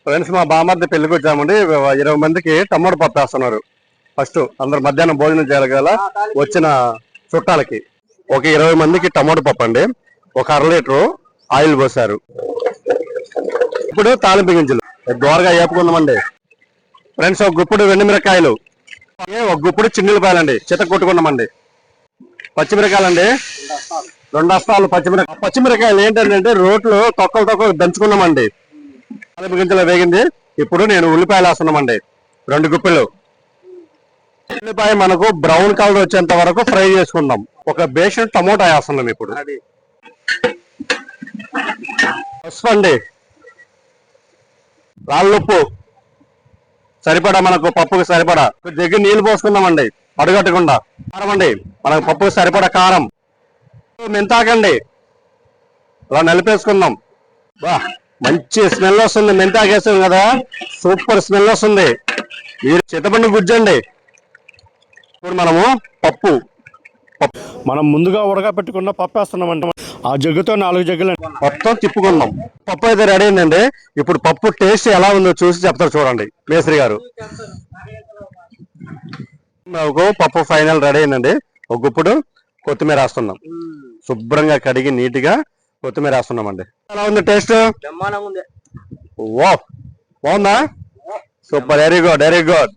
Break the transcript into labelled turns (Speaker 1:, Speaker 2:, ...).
Speaker 1: Friends మా బామర్ది పెళ్లికి వచ్చామండి. 20 మందికి టమోటా పప్పు వేస్తున్నారు. ఫస్ట్ అందరు మధ్యాహ్నం భోజనం చేయగల వచ్చిన చుట్టాలకి ఒక 20 మందికి టమోటా పప్పు అండి. ఒక 1/2 లీటరు ఆయిల్ పోసారు. ఇప్పుడు తాలింపు గింజలు దోరగా వేపుకుందామండి. ఫ్రెండ్స్ ఒక గుప్పుడు వెండిమిరకాయలు, ఒక గుప్పుడు చిన్నులపాయలండి చిత కొట్టుకున్నామండి. పచ్చిమిరకాయలండి 2 బస్తాలు పచ్చిమిరకాయలు ఏంటంటే రోట్లో తొక్కలు దంచుకున్నామండి. తాలింపు గింజలు వేగింది. ఇప్పుడు నేను ఉల్లిపాయలు వేస్తున్నామండి 2 గుప్పిళ్ళు. ఉల్లిపాయ మనకు బ్రౌన్ కలర్ వచ్చేంత వరకు ఫ్రై చేసుకుందాం. ఒక బేషన్ టమోటా వేస్తున్నాం. ఇప్పుడు పసుపు అండి, రాళ్ళుప్పు సరిపడా, మనకు పప్పుకి సరిపడా దగ్గర నీళ్లు పోసుకుందామండి అడుగట్టకుండా. కారం అండి, మనకు పప్పుకి సరిపడా కారం. మెంతాకండి అలా నలిపేసుకుందాం. బా మంచి స్మెల్ వస్తుంది. మెంతాకేసాం కదా, సూపర్ స్మెల్ వస్తుంది. మీరు చింతపండు గుజ్జండి. ఇప్పుడు మనము పప్పు మనం ముందుగా ఉడకబెట్టుకున్న పప్పు వేస్తున్నామంట. ఆ జగ్గుతో 4 జగ్గులు మొత్తం తిప్పుకుందాం. పప్పు అయితే రెడీ అయిందండి. ఇప్పుడు పప్పు టేస్ట్ ఎలా ఉందో చూసి చెప్తారు చూడండి మేస్త్రి గారు. నాకు పప్పు ఫైనల్ రెడీ అయిందండి. ఒక గుప్పుడు కొత్తిమీర వేస్తున్నాం. శుభ్రంగా కడిగి నీట్గా కొత్తిమీర వేస్తున్నామండి. ఎలా ఉంది టేస్ట్? ఓ బాగుందా? Super, very good very good.